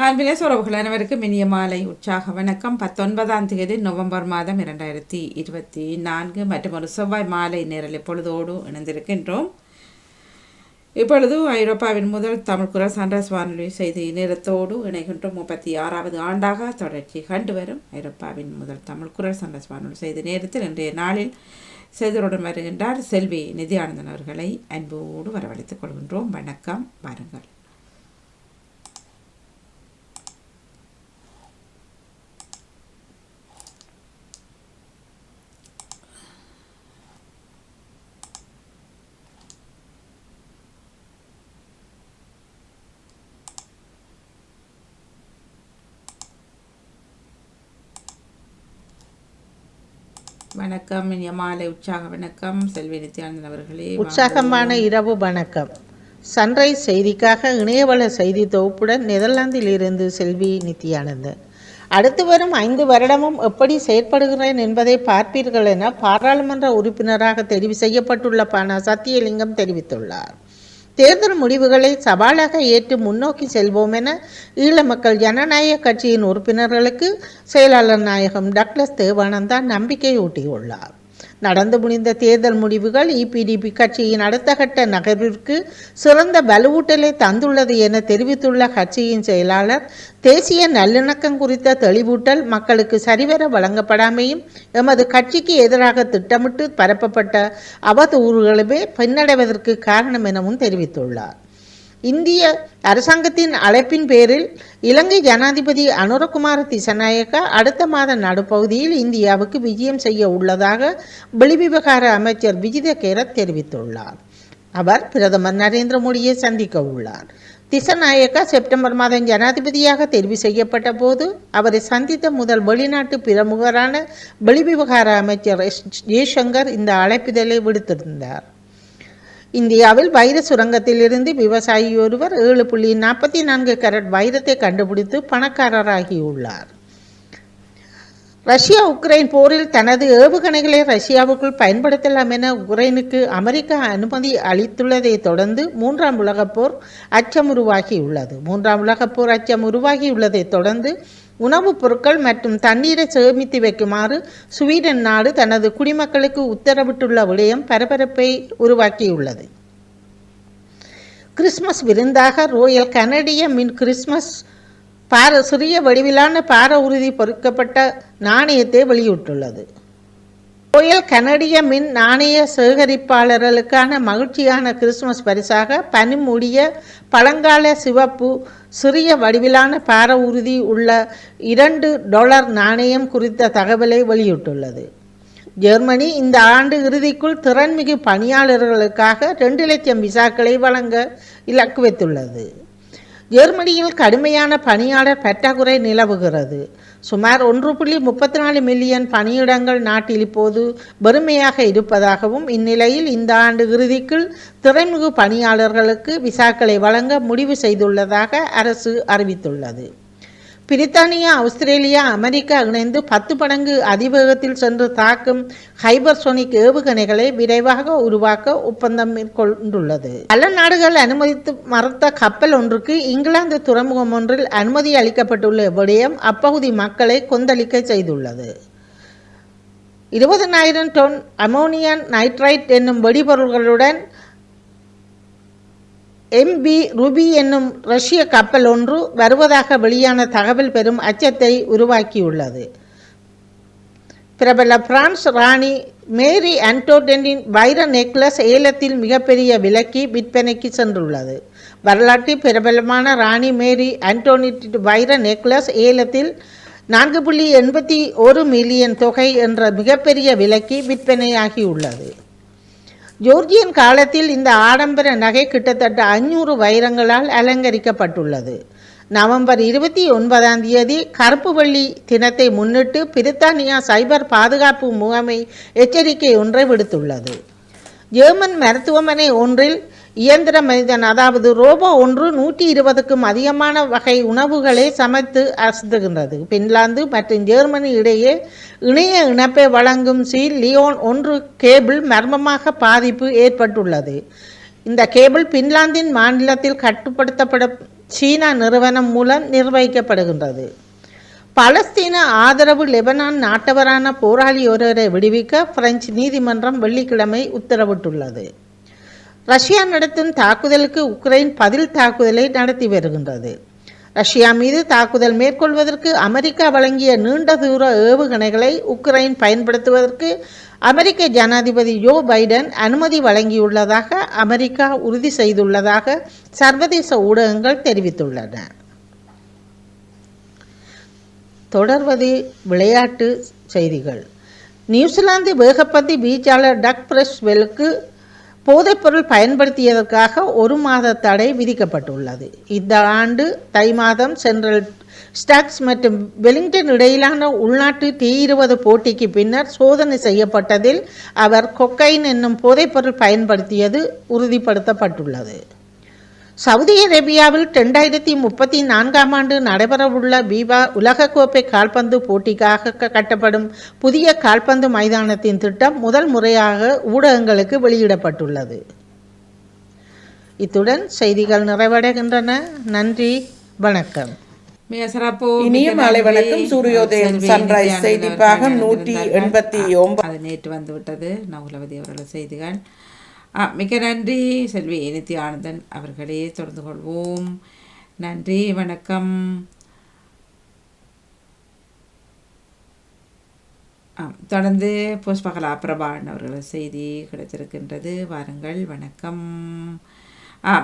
அன்பிலேஸ் உறவுகள் அனைவருக்கும் இனிய மாலை உற்சாக வணக்கம். 19ஆம் தேதி நவம்பர் மாதம் 2024 மற்றும் ஒரு செவ்வாய் மாலை நேரலை பொழுதோடு இணைந்திருக்கின்றோம். இப்பொழுது ஐரோப்பாவின் முதல் தமிழ் குரல் சன்ரைஸ் வானொலி செய்தி நேரத்தோடு இணைகின்றோம். 36வது ஆண்டாக தொடர்ச்சி கண்டு வரும் ஐரோப்பாவின் முதல் தமிழ் குரல் சன்ரைஸ் வானொலி செய்தி நேரத்தில் இன்றைய நாளில் செய்தியுடன் வருகின்றார் செல்வி நிதியானந்தன் அவர்களை அன்போடு வரவழைத்துக் கொள்கின்றோம். வணக்கம், வாருங்கள். வணக்கம், இனிய மாலை உற்சாக வணக்கம் செல்வி நித்யானந்தன் அவர்களே. உற்சாகமான இரவு வணக்கம். சன்ரைஸ் செய்திக்காக இணையவள செய்தி தொகுப்புடன் நெதர்லாந்தில் இருந்து செல்வி நித்யானந்தன். அடுத்து வரும் 5 வருடமும் எப்படி செயற்படுகிறேன் என்பதை பார்ப்பீர்கள் என பாராளுமன்ற உறுப்பினராக தெரிவு செய்யப்பட்டுள்ள ப. சத்தியலிங்கம் தெரிவித்துள்ளார். தேர்தல் முடிவுகளை சவாலாக ஏற்று முன்னோக்கி செல்வோம் என ஈழ மக்கள் ஜனநாயக கட்சியின் உறுப்பினர்களுக்கு செயலாளர் நாயகம் டக்ளஸ் தேவானந்தா நம்பிக்கையூட்டியுள்ளார். நடந்து முடிந்த தேர்தல் முடிவுகள் இபிடிபி கட்சியின் அடுத்த கட்ட நகர்விற்கு சிறந்த வலுவூட்டலை தந்துள்ளது என தெரிவித்துள்ள கட்சியின் செயலாளர், தேசிய நல்லிணக்கம் குறித்த தெளிவூட்டல் மக்களுக்கு சரிவர வழங்கப்படாமையும் எமது கட்சிக்கு எதிராக திட்டமிட்டு பரப்பப்பட்ட அவதூறுகளுமே பின்னடைவதற்கு காரணம் எனவும் தெரிவித்துள்ளார். இந்திய அரசாங்கத்தின் அழைப்பின் பேரில் இலங்கை ஜனாதிபதி அனுரகுமார திசநாயக்கா அடுத்த மாத நடுப்பகுதியில் இந்தியாவுக்கு விஜயம் செய்ய உள்ளதாக வெளிவிவகார அமைச்சர் விஜித கேரத் தெரிவித்துள்ளார். அவர் பிரதமர் நரேந்திர மோடியை சந்திக்க உள்ளார். திசநாயக்கா செப்டம்பர் மாதம் ஜனாதிபதியாக தெரிவு செய்யப்பட்ட போது அவரை சந்தித்த முதல் வெளிநாட்டு பிரமுகரான வெளிவிவகார அமைச்சர் ஜெய்சங்கர் இந்த அழைப்பிதழை விடுத்திருந்தார். இந்தியாவில் வைர சுரங்கத்தில் இருந்து விவசாயி ஒருவர் 7.44 கேரட் வைரத்தை கண்டுபிடித்து பணக்காரராகியுள்ளார். ரஷ்யா உக்ரைன் போரில் தனது ஏவுகணைகளை ரஷ்யாவுக்குள் பயன்படுத்தலாம் என உக்ரைனுக்கு அமெரிக்கா அனுமதி அளித்துள்ளதை தொடர்ந்து 3ஆம் உலகப் போர் அச்சம் உருவாகியுள்ளது. 3ஆம் உலகப் போர் அச்சம் உருவாகியுள்ளதை தொடர்ந்து உணவுப் பொருட்கள் மற்றும் தண்ணீரை சேமித்து வைக்குமாறு ஸ்வீடன் நாடு தனது குடிமக்களுக்கு உத்தரவிட்டுள்ள விடயம் பரபரப்பை உருவாக்கியுள்ளது. கிறிஸ்துமஸ் விருந்தாக ரோயல் கனடிய மின் கிறிஸ்துமஸ் சிறிய வடிவிலான பார உறுதி பொறிக்கப்பட்ட நாணயத்தை வெளியிட்டுள்ளது. ரோயல் கனடிய மின் நாணய சேகரிப்பாளர்களுக்கான மகிழ்ச்சியான கிறிஸ்துமஸ் பரிசாக பனிமூடிய பழங்கால சிவப்பு சிறிய வடிவிலான பார உறுதி உள்ள $2 நாணயம் குறித்த தகவலை வெளியிட்டுள்ளது. ஜெர்மனி இந்த ஆண்டு இறுதிக்குள் திறன்மிகு பணியாளர்களுக்காக 2 லட்சம் விசாக்களை வழங்க இலக்கு வைத்துள்ளது. ஜெர்மனியில் கடுமையான பணியாளர் பற்றாக்குறை நிலவுகிறது. சுமார் 1.34 மில்லியன் பணியிடங்கள் நாட்டில் இப்போது வெறுமையாக இருப்பதாகவும் இந்நிலையில் இந்த ஆண்டு இறுதிக்குள் திறன்மிகு பணியாளர்களுக்கு விசாக்களை வழங்க முடிவு செய்துள்ளதாக அரசு அறிவித்துள்ளது. பிரித்தானியா, ஆஸ்திரேலியா, அமெரிக்கா இணைந்து 10 மடங்கு அதிவேகத்தில் சென்று தாக்கும் ஹைபர்சோனிக் ஏவுகணைகளை விரைவாக உருவாக்க ஒப்பந்தம் மேற்கொண்டுள்ளது. பல நாடுகள் அனுமதித்து மறுத்த கப்பல் ஒன்றுக்கு இங்கிலாந்து துறைமுகம் ஒன்றில் அனுமதி அளிக்கப்பட்டுள்ள விடயம் அப்பகுதி மக்களை கொந்தளிக்க செய்துள்ளது. 20,000 டன் அமோனியம் நைட்ரைட் என்னும் வெடிபொருள்களுடன் MV ரூபி என்னும் ரஷ்ய கப்பல் ஒன்று வருவதாக வெளியான தகவல் பெரும் அச்சத்தை உருவாக்கியுள்ளது. பிரபல பிரான்ஸ் ராணி மேரி ஆண்டோனெட்டின் வைர நெக்லஸ் ஏலத்தில் மிகப்பெரிய விலைக்கு விற்பனைக்கு சென்றுள்ளது. வரலாற்றில் பிரபலமான ராணி மேரி ஆண்டோனெட்டின் வைர நெக்லஸ் ஏலத்தில் 4.81 மில்லியன் தொகை என்ற மிகப்பெரிய விலைக்கு விற்பனையாகியுள்ளது. ஜோர்ஜியன் காலத்தில் இந்த ஆடம்பர நகை கிட்டத்தட்ட 500 வைரங்களால் அலங்கரிக்கப்பட்டுள்ளது. நவம்பர் 29ஆம் தேதி கருப்பு வெள்ளி தினத்தை முன்னிட்டு பிரித்தானியா சைபர் பாதுகாப்பு முகமை எச்சரிக்கை ஒன்றை விடுத்துள்ளது. ஜெர்மன் மருத்துவமனை ஒன்றில் இயந்திர மனிதன் அதாவது ரோபோ ஒன்று 120க்கும் அதிகமான வகை உணவுகளை சமைத்து அசத்துகின்றது. பின்லாந்து மற்றும் ஜெர்மனி இடையே இணைய இணைப்பை வழங்கும் லியோன் 1 கேபிள் மர்மமாக பாதிப்பு ஏற்பட்டுள்ளது. இந்த கேபிள் பின்லாந்தின் மாநிலத்தில் கட்டுப்படுத்தப்படும் சீனா நிறுவனம் மூலம் நிர்வகிக்கப்படுகின்றது. பலஸ்தீன ஆதரவு லெபனான் நாட்டவரான போராளி ஒருவரை விடுவிக்க பிரெஞ்சு நீதிமன்றம் வெள்ளிக்கிழமை உத்தரவிட்டுள்ளது. ரஷ்யா நடத்தும் தாக்குதலுக்கு உக்ரைன் பதில் தாக்குதலை நடத்தி வருகின்றது. ரஷ்யா மீது தாக்குதல் மேற்கொள்வதற்கு அமெரிக்கா வழங்கிய நீண்ட தூர ஏவுகணைகளை உக்ரைன் பயன்படுத்துவதற்கு அமெரிக்க ஜனாதிபதி ஜோ பைடன் அனுமதி வழங்கியுள்ளதாக அமெரிக்கா உறுதி செய்துள்ளதாக சர்வதேச ஊடகங்கள் தெரிவித்துள்ளன. தொடர்வது விளையாட்டு செய்திகள். நியூசிலாந்து வேகப்பந்து வீச்சாளர் டக் பிரெஸ்வெலுக்கு போதைப்பொருள் பயன்படுத்தியதற்காக 1 மாத தடை விதிக்கப்பட்டுள்ளது. இந்த ஆண்டு தை மாதம் சென்ட்ரல் ஸ்டாக்ஸ் மற்றும் வெலிங்டன் இடையிலான உள்நாட்டு T20 போட்டிக்கு பின்னர் சோதனை செய்யப்பட்டதில் அவர் கொக்கைன் என்னும் போதைப்பொருள் பயன்படுத்தியது உறுதிப்படுத்தப்பட்டுள்ளது. சவுதி அரேபியாவில் 2034 ஆண்டு நடைபெறவுள்ள பீபா உலகக்கோப்பை கால்பந்து போட்டிக்காக கட்டப்படும் புதிய கால்பந்து மைதானத்தின் திட்டம் முதல் முறையாக ஊடகங்களுக்கு வெளியிடப்பட்டுள்ளது. இத்துடன் செய்திகள் நிறைவடைகின்றன. நன்றி, வணக்கம். மிக சிறப்பு. இனிய மாலை வணக்கம். சூரியோதயம் சன்ரைஸ் செய்தி பாகம் 189. அது நேற்று வந்துவிட்டது. நகுலவதி அவர்கள் செய்திகள். மிக நன்றி செல்வி நித்தி ஆனந்தன் அவர்களே. தொடர்ந்து கொள்வோம். நன்றி, வணக்கம். தொடர்ந்து புஷ்பகலா பிரபான் அவர்கள் செய்தி கிடைத்திருக்கின்றது. வாருங்கள், வணக்கம்.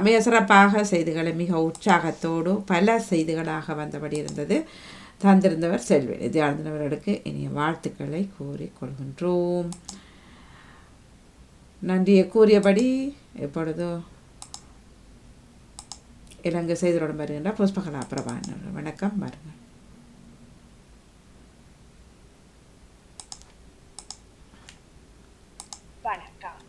மிக சிறப்பாக செய்திகளை மிக உற்சாகத்தோடு பல செய்திகளாக வந்தபடி இருந்தது. தந்திருந்தவர் செல்வி நிதி ஆனந்தன் அவர்களுக்கு இனிய வாழ்த்துக்களை கூறிக்கொள்கின்றோம். நன்றியை கூறியபடி எப்பொழுதோ இலங்கை செய்தியுடன் வருகின்ற புஷ்பகலா பிரபான் அவர்கள். வணக்கம், பாருங்கள். வணக்கம்.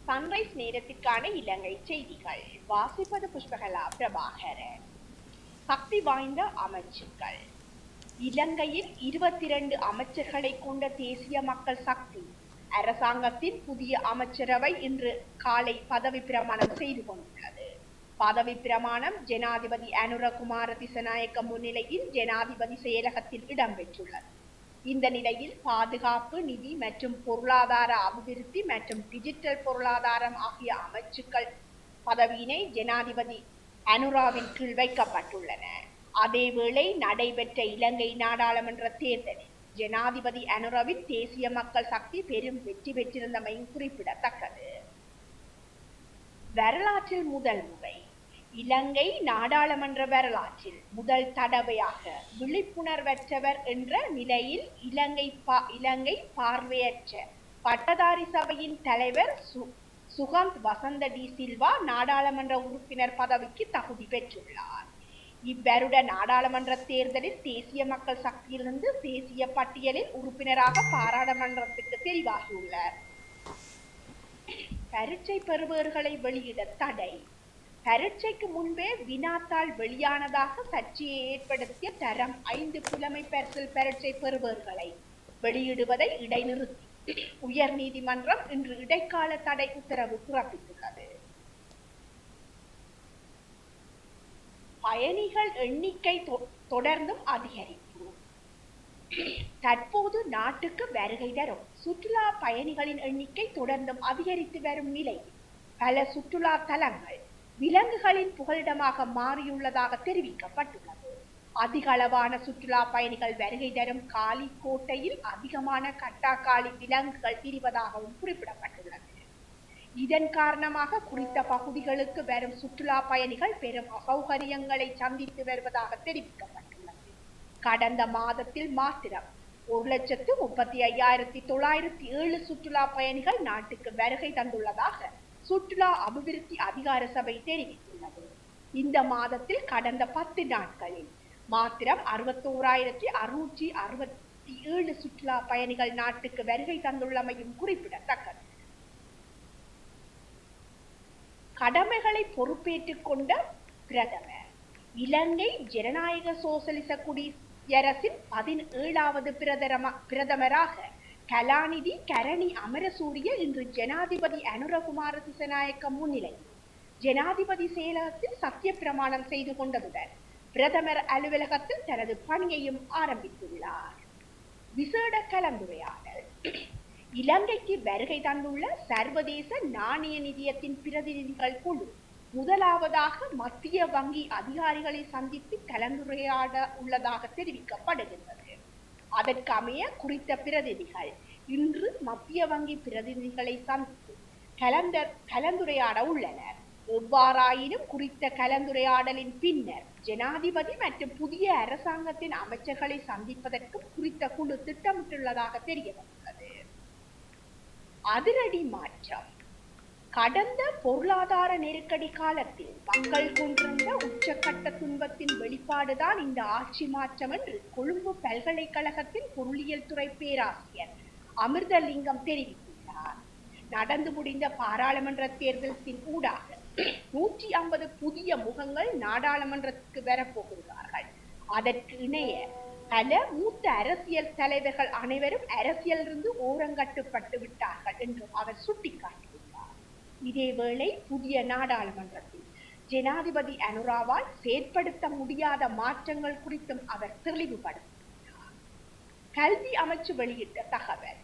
சன்ரைஸ் நேரத்திற்கான இலங்கை செய்திகள் வாசிப்பது புஷ்பகலா பிரபாகரன். சக்தி வாய்ந்த அமைச்சர்கள். இலங்கையில் 22 அமைச்சர்களை கொண்ட தேசிய மக்கள் சக்தி அரசாங்கத்தின் புதிய அமைச்சரவை இன்று காலை பதவி பிரமாணம் செய்து கொண்டுள்ளது. பதவி பிரமாணம் ஜனாதிபதி அனுரகுமார திசநாயக்க முன்னிலையில் ஜனாதிபதி செயலகத்தில் இடம்பெற்றுள்ளது. இந்த நிலையில் பாதுகாப்பு, நிதி மற்றும் பொருளாதார அபிவிருத்தி மற்றும் டிஜிட்டல் பொருளாதாரம் ஆகிய அமைச்சுக்கள் பதவியினை ஜனாதிபதி அனுராவின் கீழ் வைக்கப்பட்டுள்ளன. அதேவேளை நடைபெற்ற இலங்கை நாடாளுமன்ற தேர்தலில் ஜனாதிபதி அனுரவின் தேசிய மக்கள் சக்தி பெரும் வெற்றி பெற்றிருந்தமையும் குறிப்பிடத்தக்கது. வரலாற்றில் முதல் முறை இலங்கை நாடாளுமன்ற வரலாற்றில் முதல் தடவையாக விழிப்புணர்வற்றவர் என்ற நிலையில் இலங்கை பார்வையற்ற பட்டதாரி சபையின் தலைவர் சுகந்த் வசந்த டி சில்வா நாடாளுமன்ற உறுப்பினர் பதவிக்கு தகுதி பெற்றுள்ளார். இவ்வருட நாடாளுமன்ற தேர்தலில் தேசிய மக்கள் சக்தியிலிருந்து தேசிய பட்டியலில் உறுப்பினராக பாராளுமன்றத்துக்கு தெரிவாகியுள்ளார். பரீட்சை பெறுபவர்களை வெளியிட தடை. பரீட்சைக்கு முன்பே வினாத்தாள் வெளியானதாக சர்ச்சையை ஏற்படுத்திய தரம் 5 புலமை பரிசில் பரீட்சை பெறுபவர்களை வெளியிடுவதை இடைநிறுத்தி உயர் நீதிமன்றம் இன்று இடைக்கால தடை உத்தரவு பிறப்பித்துள்ளது. பயணிகள் எண்ணிக்கை தொடர்ந்தும் அதிகரிப்பு. தற்போது நாட்டுக்கு வருகை தரும் சுற்றுலா பயணிகளின் எண்ணிக்கை தொடர்ந்தும் அதிகரித்து வரும் நிலையில் பல சுற்றுலா தலங்கள் விலங்குகளின் புகலிடமாக மாறியுள்ளதாக தெரிவிக்கப்பட்டுள்ளது. அதிக அளவான சுற்றுலா பயணிகள் வருகை தரும் காலிக்கோட்டையில் அதிகமான கட்டாக்காலி விலங்குகள் திரிவதாகவும் குறிப்பிடப்பட்டுள்ளது. இதன் காரணமாக குறித்த பகுதிகளுக்கு வரும் சுற்றுலா பயணிகள் பெரும் அசௌகரியங்களை சந்தித்து வருவதாக தெரிவிக்கப்பட்டுள்ளது. கடந்த மாதத்தில் மாத்திரம் 1,35,907 சுற்றுலா பயணிகள் நாட்டுக்கு வருகை தந்துள்ளதாக சுற்றுலா அபிவிருத்தி அதிகார சபை தெரிவித்துள்ளது. இந்த மாதத்தில் கடந்த 10 நாட்களில் மாத்திரம் 61,667 சுற்றுலா பயணிகள் நாட்டுக்கு வருகை தந்துள்ளமையும் குறிப்பிடத்தக்கது. கடமைகளை பொறுப்பேற்றுக் கொண்ட பிரதமர். இலங்கை ஜனநாயக சோசலிச குடியரசின் 17வது பிரதமராக கலாநிதி கரணி அமரசூரிய இன்று ஜனாதிபதி அனுரகுமார திசநாயக்க முன்னிலையில் ஜனாதிபதி செயலகத்தில் சத்திய பிரமாணம் செய்து கொண்டதுடன் பிரதமர் அலுவலகத்தில் தனது பணியையும் ஆரம்பித்துள்ளார். விசேட கலந்துரையாடல். இலங்கைக்கு வருகை தந்துள்ள சர்வதேச நாணய நிதியத்தின் பிரதிநிதிகள் குழு முதலாவதாக மத்திய வங்கி அதிகாரிகளை சந்தித்து கலந்துரையாட உள்ளதாக தெரிவிக்கப்படுகின்றது. அதற்கமைய குறித்த பிரதிநிதிகள் இன்று மத்திய வங்கி பிரதிநிதிகளை சந்தித்து கலந்துரையாட உள்ளனர். எவ்வாறாயினும் குறித்த கலந்துரையாடலின் பின்னர் ஜனாதிபதி மற்றும் புதிய அரசாங்கத்தின் அமைச்சர்களை சந்திப்பதற்கும் குறித்த குழு திட்டமிட்டுள்ளதாக தெரிய வந்துள்ளது. அதிரடி மாற்றம். கடந்த பொருளாதார நெருக்கடி காலத்தில் மக்கள் கொண்டிருந்த உச்சக்கட்ட துன்பத்தின் வெளிப்பாடுதான் இந்த ஆட்சி மாற்றம் என்று கொழும்பு பல்கலைக்கழகத்தின் பொருளியல் துறை பேராசிரியர் அமிர்தலிங்கம் தெரிவித்துள்ளார். நடந்து முடிந்த பாராளுமன்ற தேர்தலின் ஊடாக 150 புதிய முகங்கள் நாடாளுமன்றத்துக்கு வரப்போகிறார்கள். அதற்கு இணைய பல மூத்த அரசியல் தலைவர்கள் அனைவரும் அரசியலிருந்து ஓரங்கட்டுப்பட்டு விட்டார்கள் என்றும் அவர் சுட்டிக்காட்டியுள்ளார். இதேவேளை புதிய நாடாளுமன்றத்தில் ஜனாதிபதி அனுராவால் செயற்படுத்த முடியாத மாற்றங்கள் குறித்தும் அவர் தெளிவுபடுத்தினார். கல்வி அமைச்சு வெளியிட்ட தகவல்.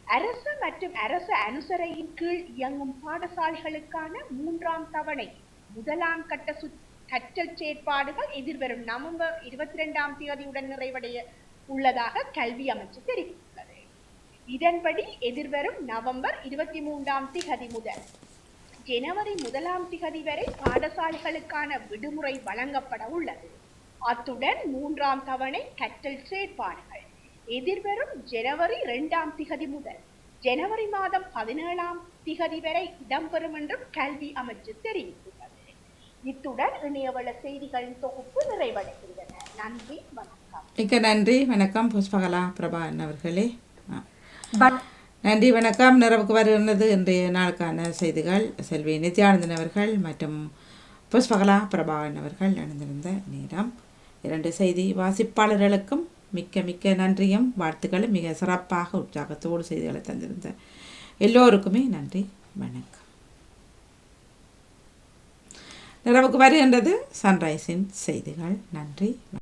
அரசு மற்றும் அரசு அனுசரையின் கீழ் இயங்கும் பாடசாலைகளுக்கான 3ஆம் தவணை முதலாம் கட்ட கற்றல் செயற்பாடுகள் எதிர்வரும் நவம்பர் 22ஆம் தேதியுடன் நிறைவடைய உள்ளதாக கல்வி அமைச்சு தெரிவித்துள்ளது. இதன்படி எதிர்வரும் நவம்பர் 23ஆம் தேதி முதல் ஜனவரி 1ஆம் தேதி வரை பாடசாலைகளுக்கான விடுமுறை வழங்கப்பட உள்ளது. அத்துடன் 3ஆம் தவணை கற்றல் செயற்பாடுகள் எதிர்வரும் ஜனவரி 2ஆம் தேதி முதல் ஜனவரி மாதம் 17ஆம் தேதி வரை இடம்பெறும் என்றும் கல்வி அமைச்சு தெரிவித்துள்ளது. இத்துடன் இணையவள செய்திகளின் தொகுப்பு நிறைவடைகின்றன. நன்றி, வணக்கம். மிக்க நன்றி, வணக்கம் புஷ்பகலா பிரபாகரன் அவர்களே. நன்றி, வணக்கம். நிறைவுக்கு வருகிறது இன்றைய நாளுக்கான செய்திகள். செல்வி நித்யானந்தன் அவர்கள் மற்றும் புஷ்பகலா பிரபாகரன் அவர்கள் இணைந்திருந்த நேரம். 2 செய்தி வாசிப்பாளர்களுக்கும் மிக்க மிக்க நன்றியும் வாழ்த்துக்களும். மிக சிறப்பாக உற்சாகத்தோடு செய்திகளை தந்திருந்த எல்லோருக்குமே நன்றி, வணக்கம். நிறைவுக்கு வருகின்றது சன்ரைஸின் செய்திகள். நன்றி.